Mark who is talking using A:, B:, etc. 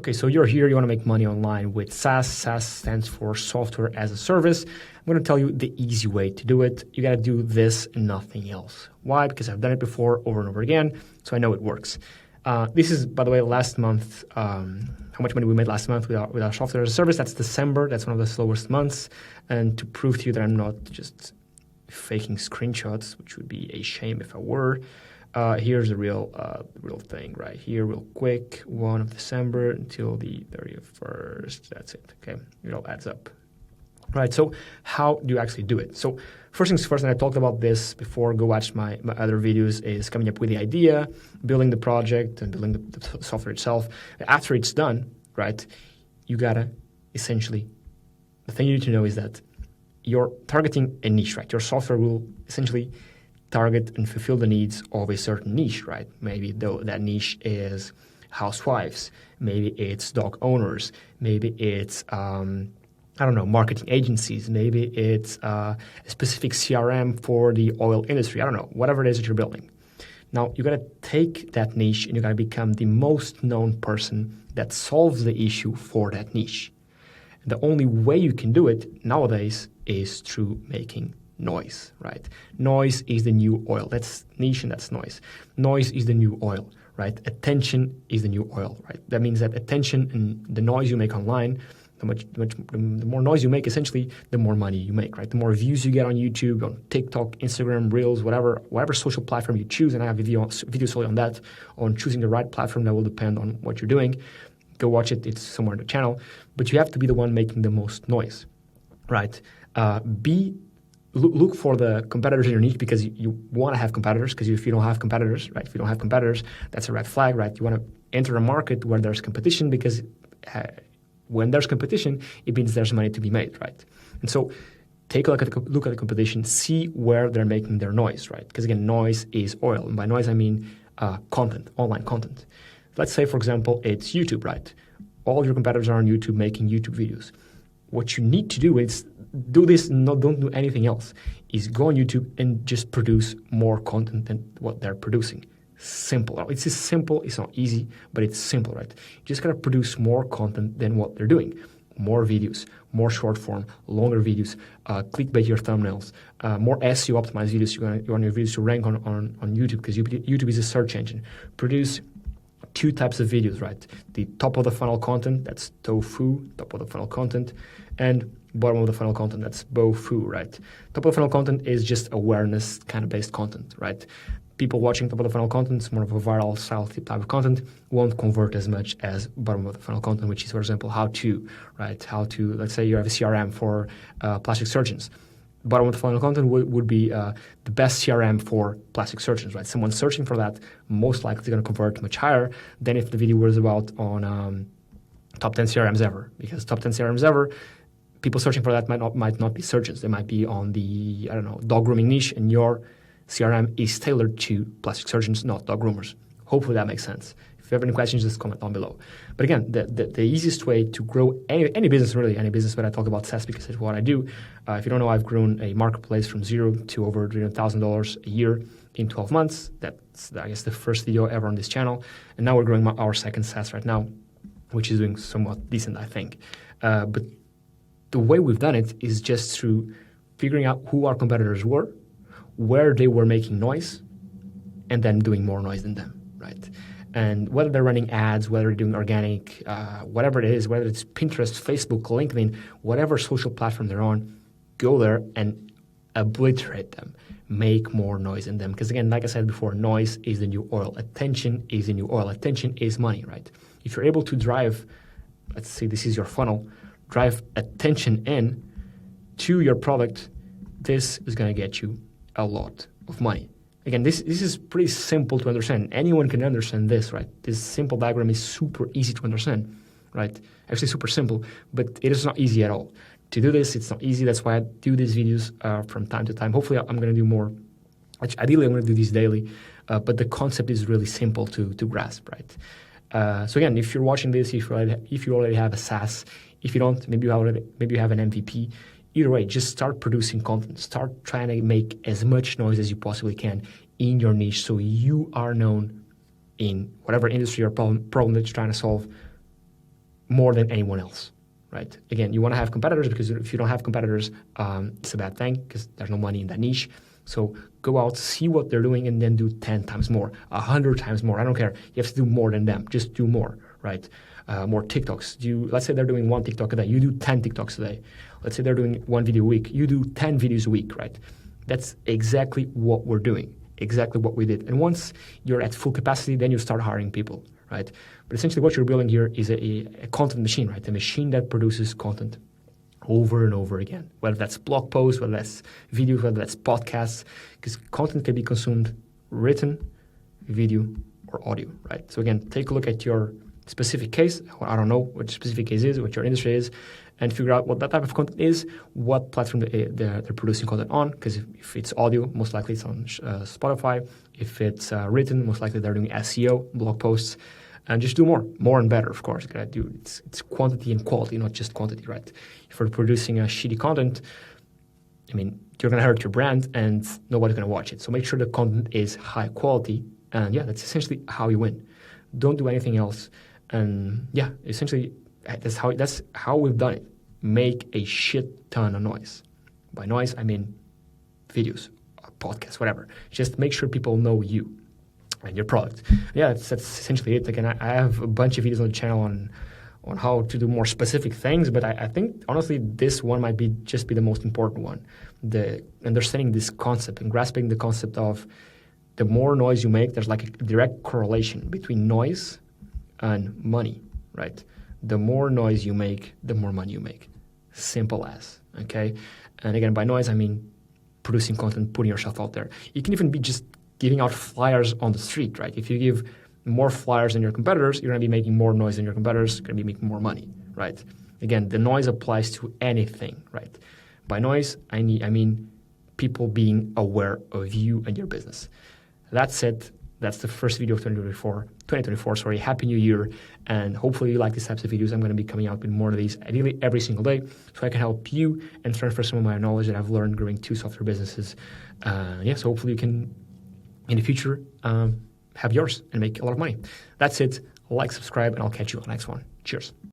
A: Okay, so you're here, you want to make money online with SaaS. SaaS stands for Software as a Service. I'm going to tell you the easy way to do it. You got to do this and nothing else. Why? Because I've done it before over and over again, so I know it works. This is, by the way, last month, how much money we made last month with our Software as a Service. That's December. That's one of the slowest months. And to prove to you that I'm not just faking screenshots, which would be a shame if I were, here's the real thing right here, real quick. 1 of December until the 31st. That's it. Okay, it all adds up. Right. So how do you actually do it? So first things first, and I talked about this before. Go watch my other videos. Is coming up with the idea, building the project, and building the software itself. After it's done, right, you gotta essentially. The thing you need to know is that you're targeting a niche, right? Your software will essentially target and fulfill the needs of a certain niche, right? Maybe that niche is housewives, maybe it's dog owners, maybe it's marketing agencies, maybe it's a specific CRM for the oil industry. I don't know, whatever it is that you're building. Now you gotta take that niche and you gotta become the most known person that solves the issue for that niche. And the only way you can do it nowadays is through making noise, right? Noise is the new oil. That's niche and that's noise. Noise is the new oil, right? Attention is the new oil, right? That means that attention and the noise you make online, the more noise you make, essentially, the more money you make, right? The more views you get on YouTube, on TikTok, Instagram, Reels, whatever social platform you choose, and I have videos solely on that, on choosing the right platform. That will depend on what you're doing. Go watch it. It's somewhere in the channel. But you have to be the one making the most noise, right? Look for the competitors in your niche because you want to have competitors, because if you don't have competitors, right, that's a red flag, right? You want to enter a market where there's competition because when there's competition, it means there's money to be made, right? And so take a look at the competition, see where they're making their noise, right? Because again, noise is oil. And by noise, I mean content, online content. Let's say, for example, it's YouTube, right? All your competitors are on YouTube making YouTube videos. What you need to do is do this, don't do anything else, is go on YouTube and just produce more content than what they're producing. Simple. It's just simple. It's not easy, but it's simple, right? You just got to produce more content than what they're doing. More videos, more short form, longer videos, clickbait your thumbnails, more SEO optimized videos. You want your videos to rank on YouTube because YouTube is a search engine. Produce 2 types of videos, right? The top of the funnel content, that's tofu, top of the funnel content, and bottom of the funnel content, that's bofu, right? Top of the funnel content is just awareness kind of based content, right? People watching top of the funnel content, it's more of a viral style type of content, won't convert as much as bottom of the funnel content, which is, for example, how to, let's say you have a CRM for plastic surgeons. Bottom of the funnel content would be the best CRM for plastic surgeons, right? Someone searching for that most likely going to convert much higher than if the video was about on top 10 CRMs ever, because top 10 CRMs ever, people searching for that might not be surgeons. They might be on the, dog grooming niche, and your CRM is tailored to plastic surgeons, not dog groomers. Hopefully that makes sense. If you have any questions, just comment down below. But again, the easiest way to grow any business, really any business, but I talk about SaaS because it's what I do. If you don't know, I've grown a marketplace from zero to over $300,000 a year in 12 months. That's, I guess, the first video ever on this channel. And now we're growing our second SaaS right now, which is doing somewhat decent, I think. But the way we've done it is just through figuring out who our competitors were, where they were making noise, and then doing more noise than them, right? And whether they're running ads, whether they're doing organic, whatever it is, whether it's Pinterest, Facebook, LinkedIn, whatever social platform they're on, go there and obliterate them. Make more noise in them. Because again, like I said before, noise is the new oil. Attention is the new oil. Attention is money, right? If you're able to drive, let's say this is your funnel, drive attention in to your product, this is going to get you a lot of money. Again, this is pretty simple to understand. Anyone can understand this, right? This simple diagram is super easy to understand, right? Actually super simple, but it is not easy at all. To do this, it's not easy. That's why I do these videos from time to time. Hopefully I'm going to do more. Ideally, I'm going to do these daily, but the concept is really simple to grasp, right? So again, if you're watching this, if you already have a SaaS, if you don't, maybe you have an MVP. Either way, just start producing content. Start trying to make as much noise as you possibly can in your niche so you are known in whatever industry or problem that you're trying to solve more than anyone else, right? Again, you want to have competitors because if you don't have competitors, it's a bad thing because there's no money in that niche. So go out, see what they're doing, and then do 10 times more, 100 times more. I don't care. You have to do more than them. Just do more, right? More TikToks. Let's say they're doing 1 TikTok a day. You do 10 TikToks a day. Let's say they're doing 1 video a week. You do 10 videos a week, right? That's exactly what we're doing, exactly what we did. And once you're at full capacity, then you start hiring people, right? But essentially what you're building here is a content machine, right? A machine that produces content over and over again, whether that's blog posts, whether that's videos, whether that's podcasts, because content can be consumed written, video, or audio, right? So again, take a look at your specific case. I don't know what your specific case is, what your industry is, and figure out what that type of content is, what platform they're producing content on, because if it's audio, most likely it's on Spotify. If it's written, most likely they're doing SEO, blog posts, and just do more and better, of course. It's quantity and quality, not just quantity, right? If you're producing a shitty content, I mean, you're going to hurt your brand and nobody's going to watch it. So make sure the content is high quality. And yeah, that's essentially how you win. Don't do anything else. And yeah, essentially, that's how we've done it. Make a shit ton of noise. By noise, I mean videos, podcasts, whatever. Just make sure people know you and your product. Yeah, that's essentially it. Again, I have a bunch of videos on the channel on how to do more specific things, but I think, honestly, this one might be the most important one. The understanding this concept and grasping the concept of the more noise you make, there's like a direct correlation between noise and money, right? The more noise you make, the more money you make. Simple as, okay? And again, by noise, I mean producing content, putting yourself out there. It can even be just giving out flyers on the street, right? If you give more flyers than your competitors, you're going to be making more noise than your competitors, you're going to be making more money, right? Again, the noise applies to anything, right? By noise, I mean people being aware of you and your business. That's it. That's the first video of 2024. Happy New Year. And hopefully you like these types of videos. I'm going to be coming out with more of these ideally every single day so I can help you and transfer some of my knowledge that I've learned growing 2 software businesses. So hopefully you can, in the future, have yours and make a lot of money. That's it. Like, subscribe, and I'll catch you on the next one. Cheers.